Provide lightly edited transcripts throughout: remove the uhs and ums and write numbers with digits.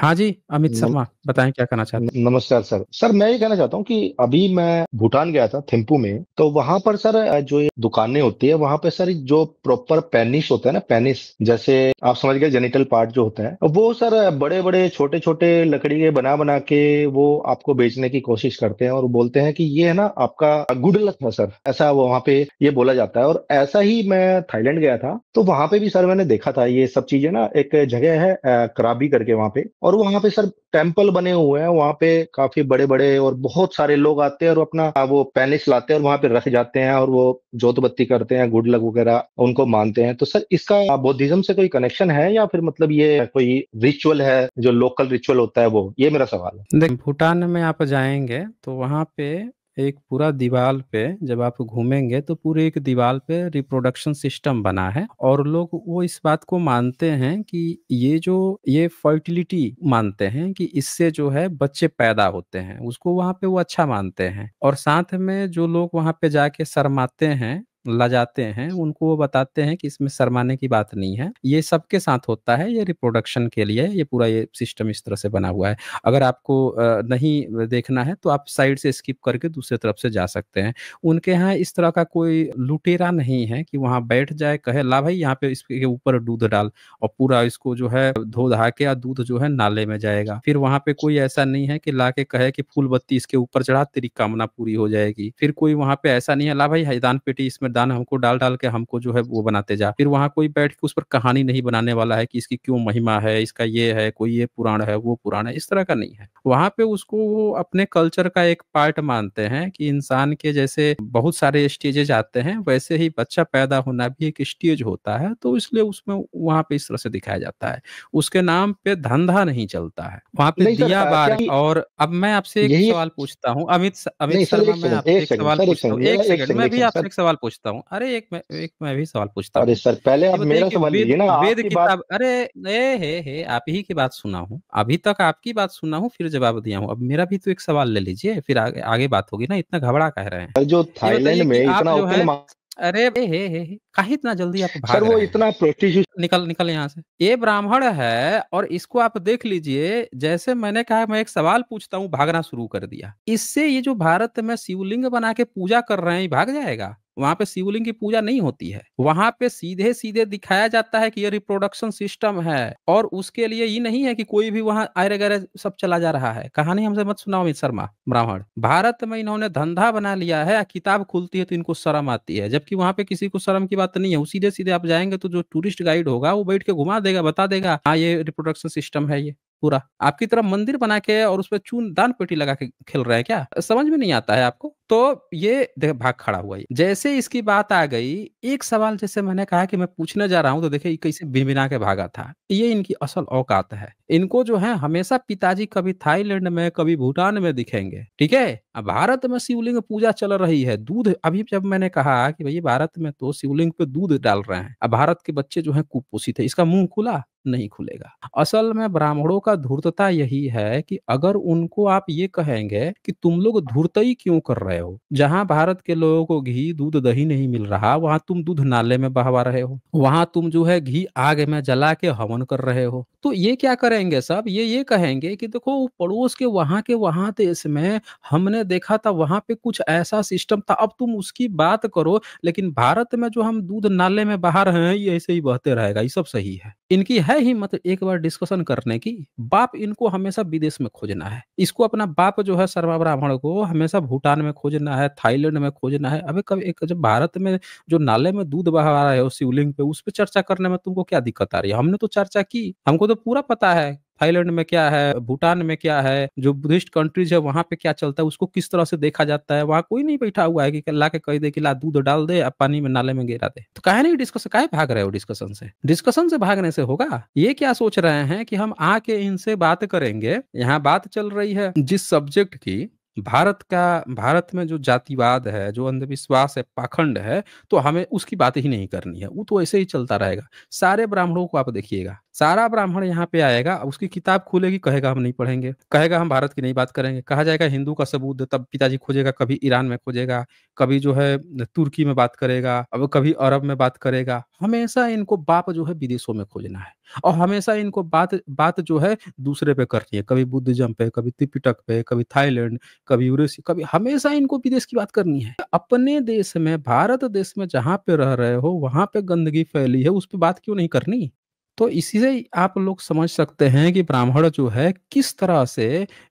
हाँ जी, अमित नम, शर्मा बताएं क्या करना चाहते नमस्कार सर। सर मैं ये कहना चाहता हूँ कि अभी मैं भूटान गया था थिम्पू में, तो वहां पर सर जो ये दुकानें होती है वहां पे सर जो प्रॉपर पेनिस होता है ना, पेनिस जैसे आप समझ गए, जेनिटल पार्ट जो होता है वो सर बड़े बड़े छोटे छोटे लकड़ी के बना बना के वो आपको बेचने की कोशिश करते हैं और बोलते हैं कि ये है ना आपका गुड लक है सर, ऐसा वो वहां पे ये बोला जाता है। और ऐसा ही मैं थाईलैंड गया था तो वहां पे भी सर मैंने देखा था ये सब चीजें ना। एक जगह है कराबी करके वहां पे, और वहां पे सर टेम्पल बने हुए हैं वहां पे, काफी बड़े बड़े, और बहुत सारे लोग आते हैं और अपना वो पैनिस लाते हैं और वहां पे रख जाते हैं और वो जोत बत्ती करते हैं, गुड लक वगैरह उनको मानते हैं। तो सर इसका बुद्धिज्म से कोई कनेक्शन है या फिर मतलब ये कोई रिचुअल है, जो लोकल रिचुअल होता है वो? ये मेरा सवाल है। हैं। देख, भूटान में आप जाएंगे तो वहाँ पे एक पूरा दीवार पे जब आप घूमेंगे तो पूरे एक दीवार पे रिप्रोडक्शन सिस्टम बना है, और लोग वो इस बात को मानते हैं कि ये फर्टिलिटी मानते हैं कि इससे जो है बच्चे पैदा होते हैं, उसको वहाँ पे वो अच्छा मानते हैं। और साथ में जो लोग वहाँ पे जाके शर्माते हैं, लजाते हैं, उनको वो बताते हैं कि इसमें शर्माने की बात नहीं है, ये सबके साथ होता है, ये रिप्रोडक्शन के लिए ये पूरा ये सिस्टम इस तरह से बना हुआ है। अगर आपको नहीं देखना है तो आप साइड से स्किप करके दूसरे तरफ से जा सकते हैं। उनके यहाँ इस तरह का कोई लुटेरा नहीं है कि वहां बैठ जाए कहे ला भाई यहाँ पे इसके ऊपर दूध डाल, और पूरा इसको जो है धो धा के या दूध जो है नाले में जाएगा। फिर वहां पे कोई ऐसा नहीं है कि ला के कहे कि फूल बत्ती इसके ऊपर चढ़ा तेरी कामना पूरी हो जाएगी। फिर कोई वहां पे ऐसा नहीं है ला भाई दान पेटी इसमें दान हमको डाल डाल के हमको जो है वो बनाते जा। फिर वहां कोई बैठ के उस पर कहानी नहीं बनाने वाला है कि इसकी क्यों महिमा है, इसका ये है, कोई ये पुराण है वो पुराण है, इस तरह का नहीं है। वहां पे उसको वो अपने कल्चर का एक पार्ट मानते हैं कि इंसान के जैसे बहुत सारे स्टेजेज आते हैं वैसे ही बच्चा पैदा होना भी एक स्टेज होता है, तो इसलिए उसमें वहां पे इस तरह से दिखाया जाता है। उसके नाम पे धंधा नहीं चलता है वहां पे नहीं सर, दिया बार। क्या और अब मैं आपसे एक यही? सवाल पूछता हूँ, अमित नहीं सर, शर्मा, एक मैं सेकंड, आपसे एक एक सेकंड सवाल सर, एक पूछता सेकंड, हूँ, मेरा एक एक सेकंड, सेकंड, मैं एक भी सेकंड आपसे सर। एक सवाल पूछता हूँ, अरे एक मैं भी सवाल पूछता हूँ। अरे सर, पहले ये आप बताइए मेरा कि सवाल वेद लीजिए ना, वेद आपकी अरे आप ही की बात सुना हूँ, अभी तक आपकी बात सुना हूँ, फिर जवाब दिया हूँ, अब मेरा भी तो एक सवाल ले लीजिए, फिर आगे आगे बात होगी ना, इतना घबरा कह रहे हैं। जो ये थाईलैंड बताइए में कि आप इतना जो ओपन, है, अरे हे काहे इतना जल्दी आप सर भाग वो रहे हैं? इतना प्रोस्टिट्यूशन। निकल निकल यहाँ से, ये ब्राह्मण है और इसको आप देख लीजिए, जैसे मैंने कहा मैं एक सवाल पूछता हूँ भागना शुरू कर दिया। इससे ये जो भारत में शिवलिंग बना के पूजा कर रहे हैं ये भाग जाएगा? वहां पे शिवलिंग की पूजा नहीं होती है, वहां पे सीधे सीधे दिखाया जाता है कि ये रिप्रोडक्शन सिस्टम है, और उसके लिए ये नहीं है कि कोई भी वहां आयरे गैरे सब चला जा रहा है। कहानी हमसे मत सुनाओ अमित शर्मा ब्राह्मण। भारत में इन्होंने धंधा बना लिया है, किताब खुलती है तो इनको शर्म आती है, जबकि वहां पे किसी को शर्म की बात नहीं है। वो सीधे सीधे आप जाएंगे तो जो टूरिस्ट गाइड होगा वो बैठ के घुमा देगा, बता देगा हाँ ये रिप्रोडक्शन सिस्टम है, ये पूरा आपकी तरफ मंदिर बना के और उस पर चून दान पेटी लगा के खेल रहे हैं क्या? समझ में नहीं आता है आपको? तो ये देख भाग खड़ा हुआ है। जैसे इसकी बात आ गई, एक सवाल जैसे मैंने कहा कि मैं पूछने जा रहा हूं तो देखिए ये कैसे भिनभिना के भागा था। ये इनकी असल औकात है। इनको जो है हमेशा पिताजी कभी थाईलैंड में कभी भूटान में दिखेंगे, ठीक है। अब भारत में शिवलिंग पूजा चल रही है, दूध अभी जब मैंने कहा कि भाई भारत में तो शिवलिंग पे दूध डाल रहे हैं, अब भारत के बच्चे जो है कुपोषित है, इसका मुंह खुला नहीं खुलेगा। असल में ब्राह्मणों का धूर्तता यही है कि अगर उनको आप ये कहेंगे कि तुम लोग धूर्तई क्यों कर रहे हो, जहां भारत के लोगों को घी दूध दही नहीं मिल रहा वहां तुम दूध नाले में बहवा रहे हो, वहां तुम जो है घी आग में जला के हवन कर रहे हो, तो ये क्या करेंगे सब, ये कहेंगे कि देखो पड़ोस के वहां देश में हमने देखा था, वहां पे कुछ ऐसा सिस्टम था, अब तुम उसकी बात करो, लेकिन भारत में जो हम दूध नाले में बहा रहे हैं ये ऐसे ही बहते रहेगा, ये सब सही है। इनकी है हिम्मत एक बार डिस्कशन करने की? बाप इनको हमेशा विदेश में खोजना है, इसको अपना बाप जो है सर्वा ब्राह्मण को हमेशा भूटान में खोजना है, थाईलैंड में खोजना है। अबे कभी एक जब भारत में जो नाले में दूध बहा रहे हो शिवलिंग पे, उस पे चर्चा करने में तुमको क्या दिक्कत आ रही है? हमने तो चर्चा की, हमको तो पूरा पता है थाईलैंड में क्या है, भूटान में क्या है, जो बुद्धिस्ट कंट्रीज है वहां पे क्या चलता है, उसको किस तरह से देखा जाता है। वहां कोई नहीं बैठा हुआ है कि ला के कह दे कि ला दूध डाल दे अब पानी में नाले में गिरा दे। तो काहे नहीं डिस्कस, काहे भाग रहे हो डिस्कशन से? डिस्कशन से भागने से होगा? ये क्या सोच रहे हैं कि हम आके इनसे बात करेंगे? यहाँ बात चल रही है जिस सब्जेक्ट की, भारत में जो जातिवाद है, जो अंधविश्वास है, पाखंड है, तो हमें उसकी बात ही नहीं करनी है, वो तो ऐसे ही चलता रहेगा। सारे ब्राह्मणों को आप देखिएगा, सारा ब्राह्मण यहाँ पे आएगा, उसकी किताब खुलेगी, कहेगा हम नहीं पढ़ेंगे, कहेगा हम भारत की नहीं बात करेंगे, कहा जाएगा हिंदू का सबूत दे, तब पिताजी खोजेगा, कभी ईरान में खोजेगा, कभी जो है तुर्की में बात करेगा, अब कभी अरब में बात करेगा। हमेशा इनको बाप जो है विदेशों में खोजना है, और हमेशा इनको बात बात जो है दूसरे पे करनी है, कभी बुद्धिज्म पे, कभी त्रिपिटक पे, कभी थाईलैंड, कभी यूरेसी, कभी हमेशा इनको विदेश की बात करनी है। अपने देश में, भारत देश में जहां पे रह रहे हो वहां पे गंदगी फैली है, उस पर बात क्यों नहीं करनी? तो इसी से ही आप लोग समझ सकते हैं कि ब्राह्मण जो है किस तरह से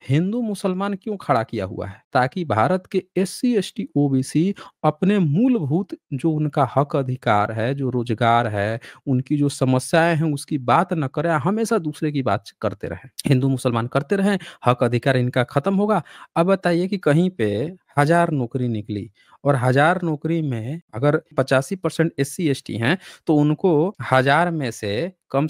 हिंदू मुसलमान क्यों खड़ा किया हुआ है, ताकि भारत के एससी एसटी ओबीसी अपने मूलभूत जो उनका हक अधिकार है, जो रोजगार है, उनकी जो समस्याएं हैं उसकी बात न करें, हमेशा दूसरे की बात करते रहें, हिंदू मुसलमान करते रहें, हक अधिकार इनका खत्म होगा। अब बताइए कि कहीं पे 1000 नौकरी निकली, और 1000 नौकरी में अगर 85% एससी एसटी हैं, तो उनको 1000 में से कम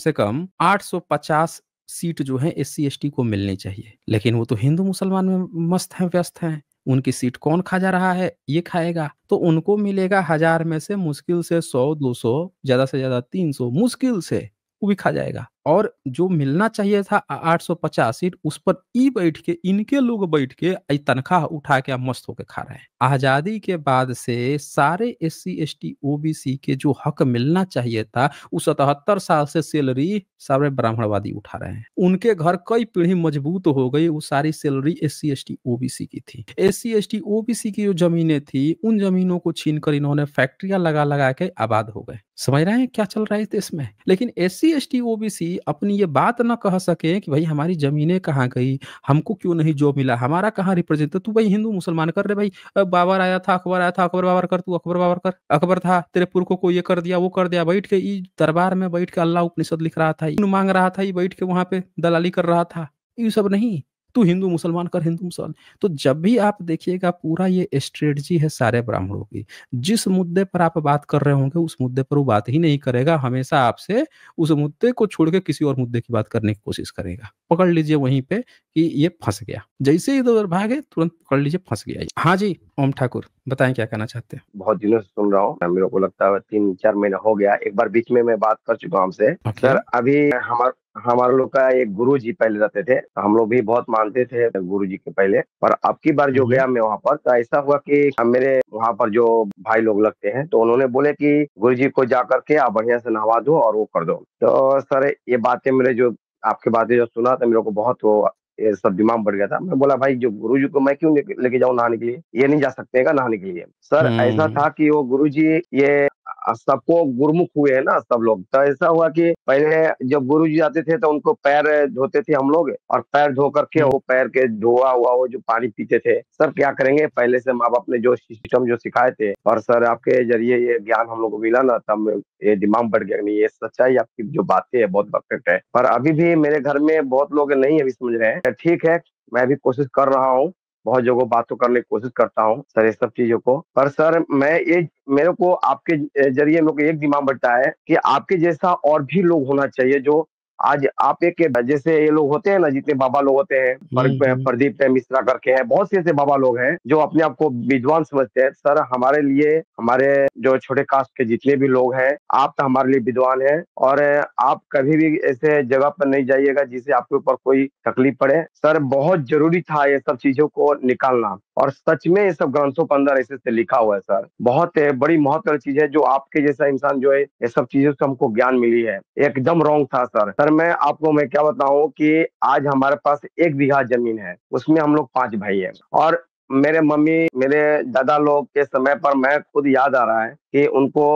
850 सीट जो है एससी एसटी को मिलनी चाहिए, लेकिन वो तो हिंदू मुसलमान में मस्त हैं, व्यस्त हैं। उनकी सीट कौन खा जा रहा है? ये खाएगा। तो उनको मिलेगा 1000 में से मुश्किल से 100 200, ज्यादा से ज्यादा 300, मुश्किल से वो भी खा जाएगा। और जो मिलना चाहिए था 850 सीट, उस पर ई बैठ के, इनके लोग बैठ के तनख्वाह उठा के आप मस्त होके खा रहे हैं। आजादी के बाद से सारे एससी एसटी ओबीसी के जो हक मिलना चाहिए था, उस 77 साल से सैलरी सारे ब्राह्मणवादी उठा रहे हैं। उनके घर कई पीढ़ी मजबूत हो गई, वो सारी सैलरी एससी एसटी ओबीसी की थी। एससी एसटी ओबीसी की जो जमीनें थी, उन जमीनों को छीनकर इन्होंने फैक्ट्रियां लगा लगा के आबाद हो गए। समझ रहे हैं क्या चल रहा है इस देश में? लेकिन एससी एसटी ओबीसी अपनी ये बात ना कह सके कि भाई हमारी जमीनें कहाँ गई, हमको क्यों नहीं जॉब मिला, हमारा कहाँ रिप्रेजेंट। तू भाई हिंदू मुसलमान कर रहे भाई, बाबर आया था, अकबर आया था, अकबर बाबर कर, तू अकबर बाबर कर, अकबर था तेरे पुरखों को ये कर दिया, वो कर दिया, बैठ के ई दरबार में बैठ के अल्लाह उपनिषद लिख रहा था, मांग रहा था, ये बैठ के वहां पे दलाली कर रहा था। ये सब नहीं, तू हिंदू मुसलमान कर, हिंदू मुसलमान। तो जब भी आप देखिएगा, पूरा ये स्ट्रेटजी है सारे ब्राह्मणों की। जिस मुद्दे पर आप बात कर रहे होंगे उस मुद्दे पर वो बात ही नहीं करेगा, हमेशा आपसे उस मुद्दे को छोड़ के किसी और मुद्दे की बात करने की कोशिश करेगा। पकड़ लीजिए वहीं पे कि ये फंस गया, जैसे ही इधर उधर भागे तुरंत पकड़ लीजिए फंस गया। हाँ जी, ओम ठाकुर बताएं क्या कहना चाहते हैं। बहुत दिनों से सुन रहा हूँ, मेरे को लगता है 3-4 महीना हो गया। एक बार बीच में मैं बात कर चुका हूँ हमसे। ओके। सर अभी हमारे लोग का एक गुरु जी पहले रहते थे, तो हम लोग भी बहुत मानते थे गुरु जी के पहले। पर अब की बार जो गया मैं वहाँ पर, तो ऐसा हुआ कि मेरे वहाँ पर जो भाई लोग लगते हैं, तो उन्होंने बोले कि गुरु जी को जा करके आप बढ़िया से नहवा दो और वो कर दो। तो सर ये बातें मेरे जो आपकी बातें जो सुना था, मेरे को बहुत वो ये सब दिमाग बढ़ गया था। मैं बोला भाई जो गुरु जी को मैं क्यों लेके जाऊं नहाने के लिए, ये नहीं जा सकते हैं क्या नहाने के लिए? सर ऐसा हम्म। था कि वो गुरु जी ये सबको गुरुमुख हुए हैं ना सब लोग। तो ऐसा हुआ कि पहले जब गुरु जी आते थे तो उनको पैर धोते थे हम लोग, और पैर धो करके हम्म। वो पैर के धोआ हुआ वो जो पानी पीते थे। सर क्या करेंगे, पहले से माँ बाप ने जो सिस्टम जो सिखाए थे, और सर आपके जरिए ये ज्ञान हम लोग को मिला ना, तब ये दिमाग बढ़ गया नहीं, ये सच्चाई आपकी जो बातें है बहुत परफेक्ट है। पर अभी भी मेरे घर में बहुत लोग नहीं अभी समझ रहे हैं। ठीक है, मैं भी कोशिश कर रहा हूँ, बहुत जगह बातों करने की कोशिश करता हूँ सर ये सब चीजों को। पर सर मैं ये मेरे को आपके जरिए मेरे को एक दिमाग बढ़ता है कि आपके जैसा और भी लोग होना चाहिए, जो आज आप एक जैसे ये लोग होते हैं ना, जितने बाबा लोग होते हैं, प्रदीप मिश्रा करके हैं, बहुत से ऐसे बाबा लोग हैं जो अपने आप को विद्वान समझते हैं। सर हमारे लिए, हमारे जो छोटे कास्ट के जितने भी लोग हैं, आप तो हमारे लिए विद्वान हैं। और आप कभी भी ऐसे जगह पर नहीं जाइएगा जिससे आपके ऊपर कोई तकलीफ पड़े। सर बहुत जरूरी था ये सब चीजों को निकालना, और सच में ये सब ग्रंथों के अंदर ऐसे से लिखा हुआ है सर। बहुत बड़ी महत्वपूर्ण चीज है, जो आपके जैसा इंसान जो है ये सब चीजों से हमको ज्ञान मिली है। एकदम रॉन्ग था सर। सर मैं क्या बताऊं कि आज हमारे पास 1 बीघा जमीन है, उसमें हम लोग 5 भाई हैं। और मेरे मम्मी मेरे दादा लोग के समय पर मैं खुद याद आ रहा है कि उनको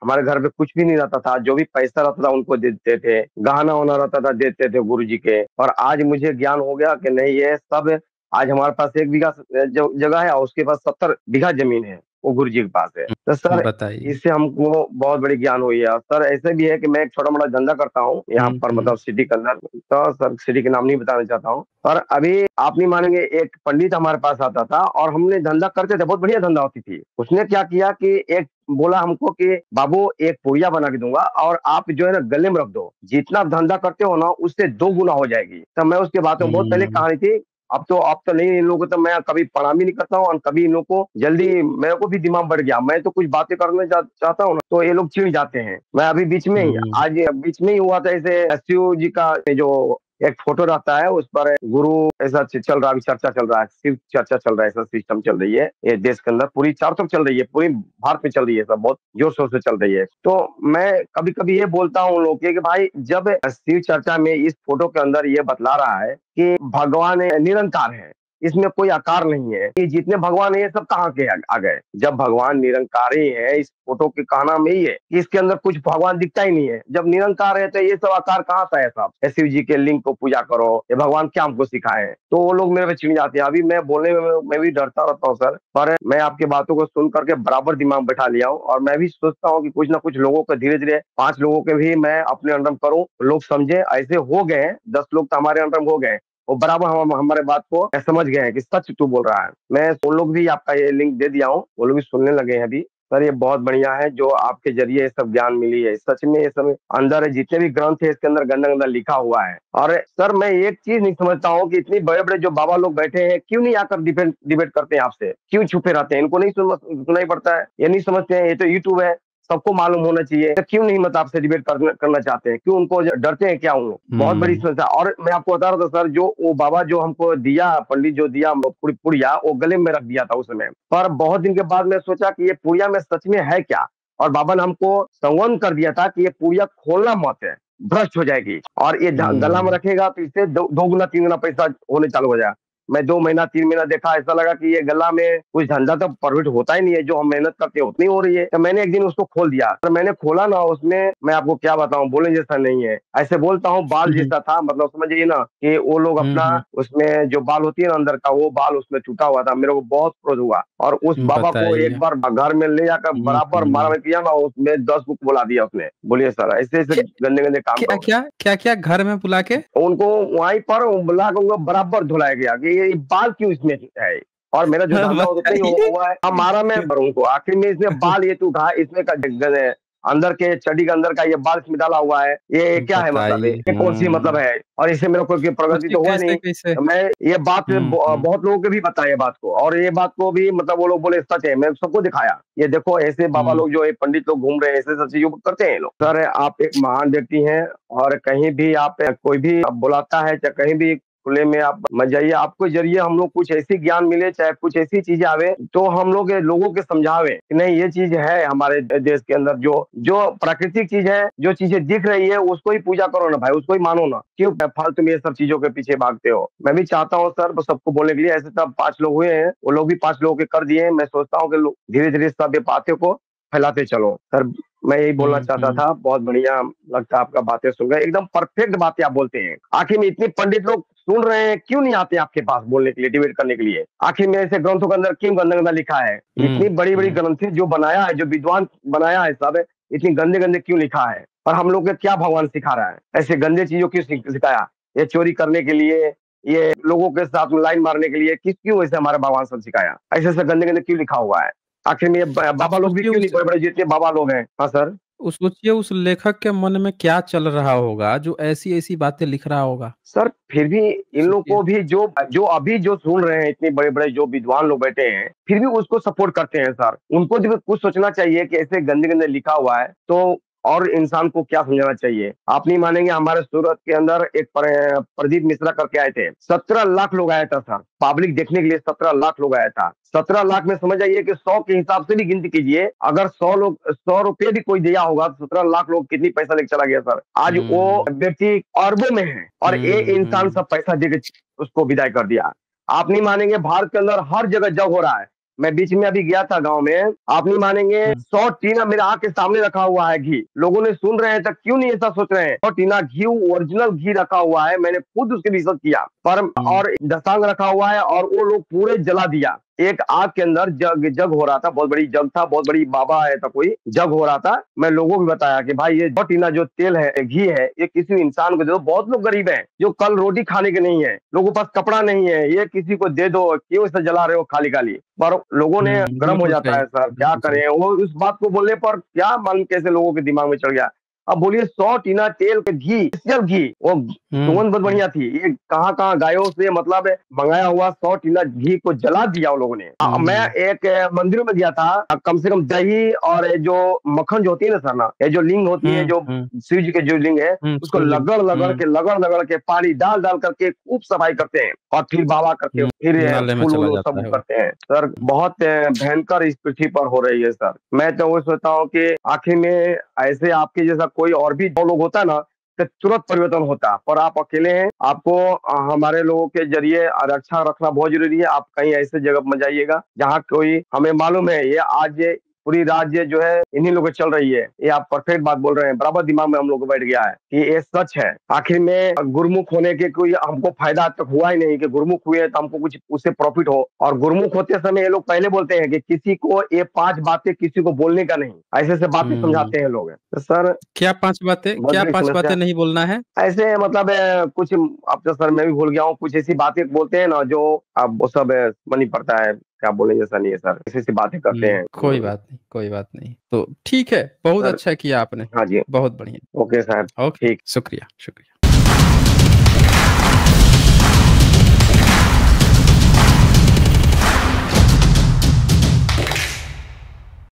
हमारे घर पे कुछ भी नहीं रहता था, जो भी पैसा रहता था उनको देते थे, गहना होना रहता था देते थे गुरु जी के। और आज मुझे ज्ञान हो गया कि नहीं, ये सब आज हमारे पास 1 बीघा जगह है और उसके पास 70 बीघा जमीन है, वो गुरु जी के पास है। तो सर बताइए। इससे हमको बहुत बड़ी ज्ञान हुई है। और सर ऐसे भी है कि मैं एक छोटा मोटा धंधा करता हूँ यहाँ पर, मतलब सिटी के अंदर। तो सर सिटी के नाम नहीं बताना चाहता हूँ, पर अभी आप नहीं मानेंगे, एक पंडित हमारे पास आता था और हमने धंधा करते थे, बहुत बढ़िया धंधा होती थी। उसने क्या किया कि एक बोला हमको कि बाबू एक पुड़िया बना के दूंगा और आप जो है ना गले में रख दो, जितना धंधा करते हो ना उससे 2 गुना हो जाएगी। तो मैं उसके बातों में, बहुत पहले कहानी थी, अब तो नहीं, इन लोगों को तो मैं कभी प्रणाम ही नहीं करता हूँ और कभी इन लोगों को जल्दी, मेरे को भी दिमाग बढ़ गया, मैं तो कुछ बातें करने चाहता हूँ ना तो ये लोग चिढ़ जाते हैं। मैं अभी बीच में ही हम्म। आज बीच में ही हुआ था, ऐसे शिव जी का जो एक फोटो रहता है उस पर गुरु ऐसा चल रहा, अभी चर्चा चल रहा है, शिव चर्चा चल रहा है, ऐसा सिस्टम चल रही है ये देश के अंदर, पूरी चारों तरफ चल रही है, पूरी भारत में चल रही है, सब बहुत जोर शोर से चल रही है। तो मैं कभी कभी ये बोलता हूँ उन लोग के कि भाई जब शिव चर्चा में इस फोटो के अंदर ये बतला रहा है कि भगवान निरंकार है, इसमें कोई आकार नहीं है, ये जितने भगवान है ये सब कहाँ के आ गए, जब भगवान निरंकारी है। इस फोटो के कहना में ही है कि इसके अंदर कुछ भगवान दिखता ही नहीं है, जब निरंकार है तो ये सब आकार कहाँ से है साहब, शिव जी के लिंग को पूजा करो, ये भगवान क्या हमको सिखाए हैं, तो वो लोग मेरे पे चिढ़ जाते हैं। अभी मैं बोलने में मैं भी डरता रहता हूँ सर, पर मैं आपकी बातों को सुन करके बराबर दिमाग बैठा लिया हूँ और मैं भी सोचता हूँ कि कुछ ना कुछ लोगों को धीरे धीरे 5 लोगों के भी मैं अपने अंडर करूँ, लोग समझे, ऐसे हो गए हैं 10 लोग तो हमारे अंडर हो गए, वो बराबर हम हमारे बात को समझ गए हैं कि सच तू बोल रहा है। मैं उन लोग भी आपका ये लिंक दे दिया हूँ, वो लोग भी सुनने लगे हैं अभी। सर ये बहुत बढ़िया है जो आपके जरिए ये सब ज्ञान मिली है, सच में ये सब अंदर जितने भी ग्रंथ है इसके अंदर गंदा गंदा लिखा हुआ है। और सर मैं एक चीज नहीं समझता हूँ कि इतने बड़े बड़े जो बाबा लोग बैठे हैं क्यों नहीं आकर डिबेट करते हैं आपसे, क्यों छुपे रहते हैं, इनको नहीं सुनाई पड़ता है, ये नहीं समझते हैं, ये तो यूट्यूब है, सबको मालूम होना चाहिए, तो क्यों नहीं मतलब आपसे डिबेट करना चाहते हैं, क्यों उनको डरते हैं क्या, उन बहुत बड़ी समस्या। और मैं आपको बता रहा था सर, जो वो बाबा जो हमको दिया, पंडित जो दिया पुड़िया, वो गले में रख दिया था उस समय, पर बहुत दिन के बाद मैं सोचा कि ये पुड़िया में सच में है क्या, और बाबा ने हमको संवर्धन कर दिया था कि ये पुड़िया खोलना मत है, भ्रष्ट हो जाएगी, और ये गला में रखेगा तो इससे 2 गुना 3 गुना पैसा होने चालू हो जाएगा। मैं 2 महीना 3 महीना देखा, ऐसा लगा कि ये गला में कुछ धंधा तो प्रॉफिट होता ही नहीं है, जो हम मेहनत करते हैं उतनी हो रही है। तो मैंने एक दिन उसको खोल दिया, तो मैंने खोला ना, उसमें मैं आपको क्या बताऊं, बोलने जैसा नहीं है, ऐसे बोलता हूँ बाल जैसा था, मतलब समझिए ना कि वो लोग अपना उसमें जो बाल होती है ना अंदर का, वो बाल उसमें टूटा हुआ था। मेरे को बहुत क्रोध हुआ और उस बाबा को एक बताइए। बार घर में ले जाकर बराबर मारा किया ना, उसमें 10 बुक बुला दिया उसने। बोलिए सर, ऐसे ऐसे गंदे गंदे काम क्या करो। क्या क्या क्या घर में बुला के? उनको वहीं पर बुला के उनको बराबर धुलाया गया कि ये बाल क्यों इसमें है, और मेरा जो धंधा वो तो नहीं बताइए। हुआ है, हमारा मैं पर उनको आखिर में इसमें बाल ये तू उठा, इसमें का अंदर के चड्डी के अंदर का ये बाल इसमें डाला हुआ है, ये क्या है, मतलब बताइए। ये कौन सी मतलब है, और इससे मेरा कोई प्रगति सोचिए तो हुआ कैसे नहीं। कैसे। तो मैं ये बात बहुत लोगों को भी बताया ये बात को, और ये बात को भी मतलब वो लोग बोले सच है, मैं सबको दिखाया, ये देखो ऐसे बाबा लोग जो पंडित लोग घूम रहे हैं, ऐसे सब चीजों को करते हैं ये लोग। सर आप एक महान व्यक्ति हैं, और कहीं भी आप कोई भी बुलाता है, चाहे कहीं भी खुले में आप मत जाइए, आपको जरिए हम लोग कुछ ऐसी ज्ञान मिले, चाहे कुछ ऐसी चीजें आवे तो हम लोग लोगों के समझावे कि नहीं ये चीज है हमारे देश के अंदर, जो जो प्राकृतिक चीज है, जो चीजें दिख रही है उसको ही पूजा करो ना भाई, उसको ही मानो ना, क्यों फालतू में ये सब चीजों के पीछे भागते हो। मैं भी चाहता हूँ सर सबको बोलने के लिए, ऐसे तब 5 लोग हुए हैं, वो लोग भी 5 लोगों के कर दिए हैं। मैं सोचता हूँ कि धीरे धीरे सब ये बातें को फैलाते चलो सर, मैं यही बोलना चाहता था। बहुत बढ़िया लगता है आपका बातें सुनकर, एकदम परफेक्ट बातें आप बोलते हैं। आखिर में इतने पंडित लोग सुन रहे हैं, क्यों नहीं आते आपके पास बोलने के लिए, डिबेट करने के लिए? आखिर में ऐसे ग्रंथों के अंदर क्यों गंदा गंदा लिखा है? इतनी बड़ी बड़ी ग्रंथें जो बनाया है, जो विद्वान बनाया है सब, इतनी गंदे गंदे क्यों लिखा है? और हम लोग को क्या भगवान सिखा रहा है? ऐसे गंदे चीजों क्यों सिखाया? ये चोरी करने के लिए, ये लोगों के साथ लाइन मारने के लिए, क्यों ऐसे हमारे भगवान सब सिखाया? ऐसे ऐसे गंदे गंदे क्यों लिखा हुआ है? आखिर में ये आप बाबा लोग भी सोचिए क्यों नहीं, उस बड़े बड़े जितने बाबा लोग हैं। हाँ सर। सोचिए उस लेखक के मन में क्या चल रहा होगा जो ऐसी ऐसी बातें लिख रहा होगा। सर फिर भी इन लोग सोचिए। को भी जो जो अभी जो सुन रहे हैं, इतने बड़े बड़े जो विद्वान लोग बैठे हैं, फिर भी उसको सपोर्ट करते हैं सर। उनको भी कुछ सोचना चाहिए कि ऐसे गंदे गंदे लिखा हुआ है तो और इंसान को क्या समझना चाहिए। आप नहीं मानेंगे, हमारे सूरत के अंदर एक प्रदीप मिश्रा करके आए थे, 17 लाख लोग आया था सर, पब्लिक देखने के लिए 17 लाख लोग आया था। 17 लाख में समझ जाइए कि 100 के हिसाब से भी गिनती कीजिए, अगर 100 लोग 100 रुपये भी कोई दिया होगा तो 17 लाख लोग कितनी पैसा लेके चला गया सर। आज वो व्यक्ति अरबों में है और ये इंसान सब पैसा देकर उसको विदाई कर दिया। आप नहीं मानेंगे, भारत के अंदर हर जगह जग हो रहा है। मैं बीच में अभी गया था गांव में, आप नहीं मानेंगे, 100 टीना मेरे आंख के सामने रखा हुआ है घी। लोगों ने सुन रहे हैं तो क्यों नहीं ऐसा सोच रहे हैं, 100 टीना घी, ओरिजिनल घी रखा हुआ है, मैंने खुद उसके रिसर्च किया, पर और दशांग रखा हुआ है और वो लोग पूरे जला दिया। एक आग के अंदर जग हो रहा था, बहुत बड़ी जग था, बहुत बड़ी बाबा है तो कोई जग हो रहा था। मैं लोगों को बताया कि भाई ये 100 टीना जो तेल है, घी है, ये किसी इंसान को दे दो। बहुत लोग गरीब हैं जो कल रोटी खाने के नहीं है, लोगों के पास कपड़ा नहीं है, ये किसी को दे दो, क्यों इसे जला रहे हो खाली खाली। पर लोगों ने गर्म हो बिल्कुल जाता सही। है सर, क्या बिल्कुल सही। करें। वो उस बात को बोलने पर क्या मालूम कैसे लोगों के दिमाग में चढ़ गया। अब बोलिए 100 टीना तेल के घी, घी वो सुगंध बहुत बढ़िया थी। ये कहाँ गायों से मतलब मंगाया हुआ 100 टीना घी को जला दिया उन लोगों ने। मैं एक मंदिरों में गया था, कम से कम दही और जो मक्खन जो होती है ना सर ना, ये जो लिंग होती है, जो शिव जी के जो लिंग है, उसको लगड़ के पानी डाल करके खूब सफाई करते हैं और फिर बाबा करके फिर फूल सब करते हैं। सर बहुत भयंकर इस पृथ्वी पर हो रही है सर। मैं तो वो सोचता हूँ कि आखिर में ऐसे आपके जैसा कोई और भी लोग होता है ना तो तुरंत परिवर्तन होता, पर आप अकेले हैं। आपको हमारे लोगों के जरिए रक्षा रखना बहुत जरूरी है। आप कहीं ऐसे जगह पर जाइएगा जहाँ कोई, हमें मालूम है ये आज पूरी राज्य जो है इन्हीं लोगों चल रही है। ये आप परफेक्ट बात बोल रहे हैं, बराबर दिमाग में हम लोग को बैठ गया है कि ये सच है। आखिर में गुरुमुख होने के कोई हमको फायदा अब तक हुआ ही नहीं कि गुरुमुख हुए तो हमको कुछ उससे प्रॉफिट हो। और गुरुमुख होते समय ये लोग पहले बोलते हैं कि किसी को ये 5 बातें किसी को बोलने का नहीं, ऐसे बातें समझाते हैं लोग। तो सर क्या 5 बातें नहीं बोलना है? ऐसे मतलब कुछ, अब तो सर मैं भी भूल गया हूँ, कुछ ऐसी बातें बोलते हैं ना जो अब वो सब मन ही पड़ता है, क्या बोले जैसा नहीं है सर, ऐसी बातें करते हैं। कोई बात नहीं, तो ठीक है, बहुत अच्छा किया आपने। हाँ जी, बहुत बढ़िया। ओके सर, ओके, ठीक। शुक्रिया।